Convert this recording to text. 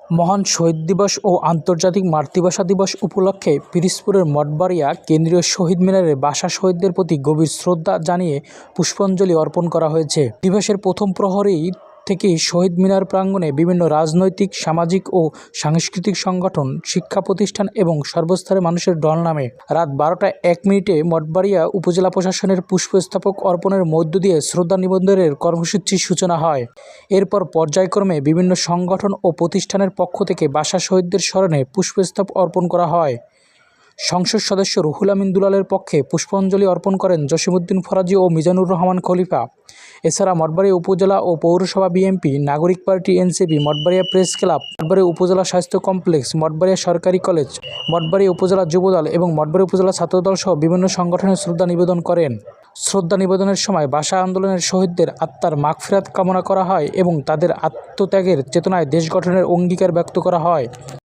মহান শহীদ দিবস ও আন্তর্জাতিক মাতৃভাষা দিবস উপলক্ষে পিরোজপুরের মঠবাড়িয়া কেন্দ্রীয় শহীদ মিনারে ভাষা শহীদদের প্রতি গভীর শ্রদ্ধা জানিয়ে পুষ্পাঞ্জলি অর্পণ করা হয়েছে। দিবসের প্রথম প্রহরেই থেকেই শহীদ মিনার প্রাঙ্গণে বিভিন্ন রাজনৈতিক, সামাজিক ও সাংস্কৃতিক সংগঠন, শিক্ষা প্রতিষ্ঠান এবং সর্বস্তরের মানুষের ঢল নামে। রাত 12টা 1 মিনিটে মঠবাড়িয়া উপজেলা প্রশাসনের পুষ্পস্তবক অর্পণের মধ্য দিয়ে শ্রদ্ধা নিবেদনের কর্মসূচির সূচনা হয়। এরপর পর্যায়ক্রমে বিভিন্ন সংগঠন ও প্রতিষ্ঠানের পক্ষ থেকে ভাষা শহীদদের স্মরণে পুষ্পস্তবক অর্পণ করা হয়। সংসদ সদস্য রুহুল আমিন দুলালের পক্ষে পুষ্পাঞ্জলি অর্পণ করেন জসিমউদ্দিন ফরাজি ও মিজানুর রহমান খলিফা। এছাড়া মঠবাড়িয়া উপজেলা ও পৌরসভা বিএনপি, নাগরিক party NCP, Mathbaria press club, Mathbaria উপজেলা স্বাস্থ্য কমপ্লেক্স, মঠবাড়িয়া সরকারি কলেজ, মঠবাড়িয়া উপজেলা যুবদল এবং মঠবাড়িয়া উপজেলা ছাত্রদল সহ বিভিন্ন সংগঠনের শ্রদ্ধা নিবেদন করেন। শ্রদ্ধা নিবেদনের সময় ভাষা আন্দোলনের শহীদদের আত্মার মাগফিরাত কামনা করা হয় এবং তাদের আত্মত্যাগের চেতনায় দেশ গঠনের অঙ্গীকার ব্যক্ত করা হয়।